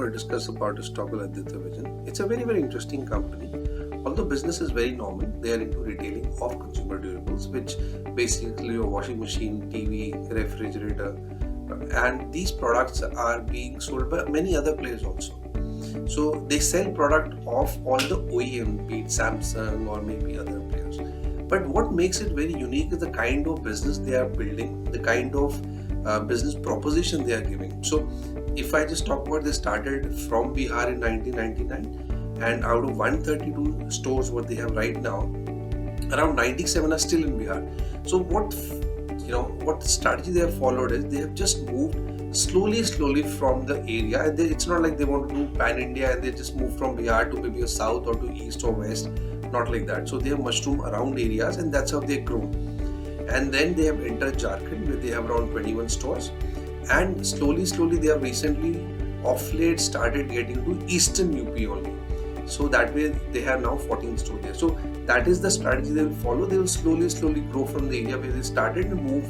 to discuss about a stock called Aditya Vision. It's a very, very interesting company. Although business is very normal, they are into retailing of consumer durables, which basically your washing machine, TV, refrigerator, and these products are being sold by many other players also. So they sell product of all the OEM, be it Samsung or maybe other players. But what makes it very unique is the kind of business they are building, the kind of business proposition they are giving. So if I just talk about, they started from Bihar in 1999, and out of 132 stores what they have right now, around 97 are still in Bihar. So what strategy they have followed is they have just moved slowly from the area, and it's not like they want to do pan India and they just move from Bihar to maybe a south or to east or west, not like that. So they have mushroom around areas, and that's how they grow. And then they have entered Jharkhand, where they have around 21 stores, and slowly they have recently of late started getting to eastern UP only. So that way they have now 14 stores there. So that is the strategy they will follow. They will slowly grow from the area where they started and move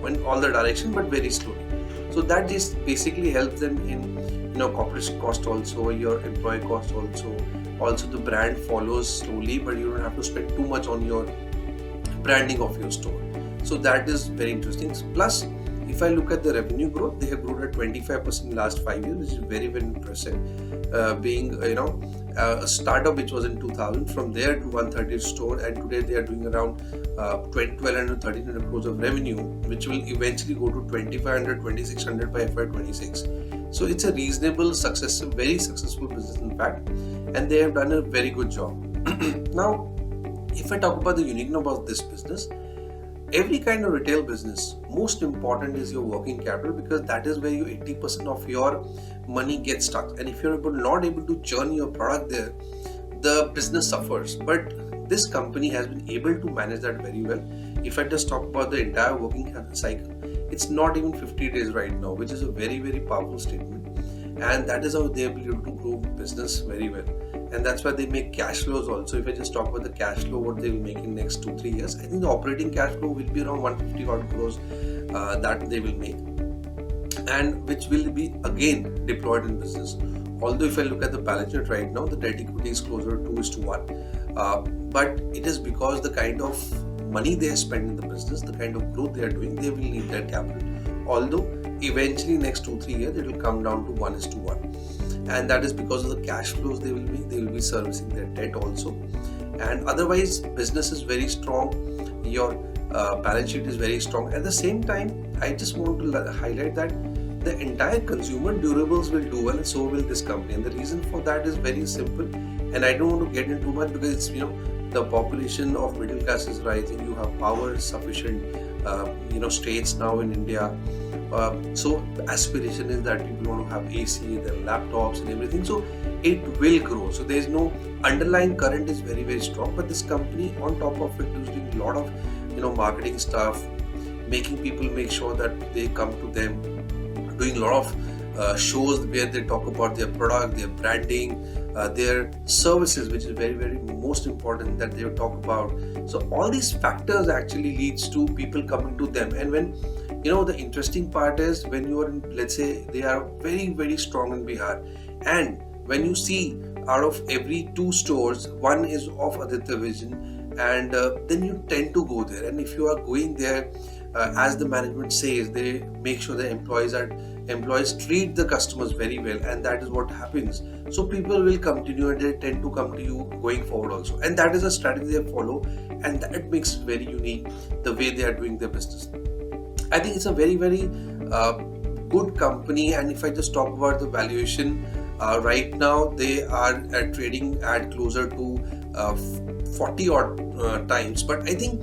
in all the direction, but very slowly. So that just basically helps them in corporate cost also, your employee cost also the brand follows slowly, but you don't have to spend too much on your branding of your store. So that is very interesting. Plus, if I look at the revenue growth, they have grown at 25% in the last 5 years, which is very, very impressive. Being a startup which was in 2000, from there to 130 store, and today they are doing around 1200 to 1300 crores of revenue, which will eventually go to 2500, 2600 by FY26. So it's a reasonable, very successful business in fact, and they have done a very good job. Now, if I talk about the uniqueness about this business, every kind of retail business, most important is your working capital, because that is where you 80% of your money gets stuck. And if you're not able to churn your product there, the business suffers. But this company has been able to manage that very well. If I just talk about the entire working capital cycle, it's not even 50 days right now, which is a very, very powerful statement. And that is how they are able to grow business very well. And that's why they make cash flows also. If I just talk about the cash flow, what they will make in next 2-3 years, I think the operating cash flow will be around 150 odd crores that they will make, and which will be again deployed in business. Although if I look at the balance sheet right now, the debt equity is closer to 2:1, but it is because the kind of money they spend in the business, the kind of growth they are doing, they will need that capital. Although eventually next 2-3 years it will come down to 1:1. And that is because of the cash flows they will be servicing their debt also. And otherwise business is very strong, your balance sheet is very strong. At the same time, I just want to highlight that the entire consumer durables will do well, and so will this company. And the reason for that is very simple, and I don't want to get into much, because it's the population of middle class is rising, you have power sufficient states now in India. So the aspiration is that people want to have AC, their laptops and everything. So it will grow. So there is no underlying current is very, very strong. But this company on top of it is doing a lot of marketing stuff, making people make sure that they come to them, doing a lot of shows where they talk about their product, their branding, their services, which is very, very most important that they talk about. So all these factors actually leads to people coming to them. And when the interesting part is when you are in, let's say they are very, very strong in Bihar, and when you see out of every 2 stores, 1 is of Aditya Vision, and then you tend to go there. And if you are going there, as the management says, they make sure the employees treat the customers very well, and that is what happens. So people will continue, and they tend to come to you going forward also. And that is a strategy they follow, and that makes it very unique the way they are doing their business. I think it's a very, very good company. And if I just talk about the valuation, right now they are trading at closer to 40 odd times. But I think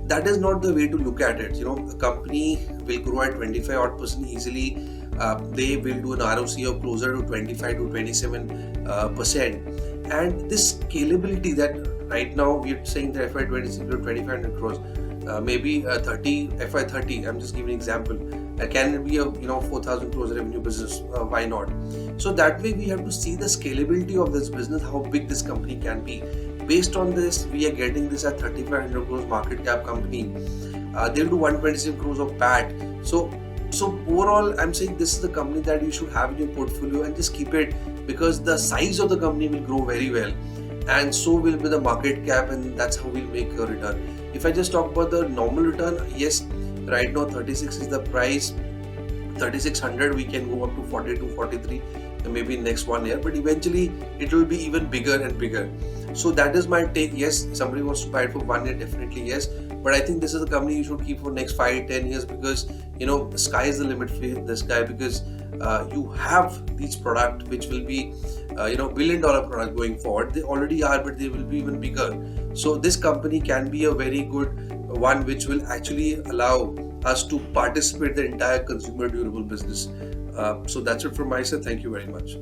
that is not the way to look at it. The company will grow at 25 odd percent easily. They will do an ROC of closer to 25 to 27%. And this scalability that right now we are saying that FY26 to 2500 crores. Maybe 30 FY30, I'm just giving an example, can it be a 4,000 crores revenue business? Why not? So that way we have to see the scalability of this business, how big this company can be. Based on this, we are getting this at 3,500 crores market cap company. They'll do 127 crores of PAT. So overall, I'm saying this is the company that you should have in your portfolio and just keep it because the size of the company will grow very well, and so will be the market cap, and that's how we'll make a return. If I just talk about the normal return, yes, right now 36 is the price, 3600 we can go up to 42, 43 maybe next 1 year, but eventually it will be even bigger and bigger. So that is my take. Yes, somebody wants to buy it for 1 year, definitely yes, but I think this is a company you should keep for next 5-10 years, because the sky is the limit for this guy, because you have these product which will be billion-dollar product going forward. They already are, but they will be even bigger. So this company can be a very good one which will actually allow us to participate the entire consumer durable business. So that's it from my side. Thank you very much.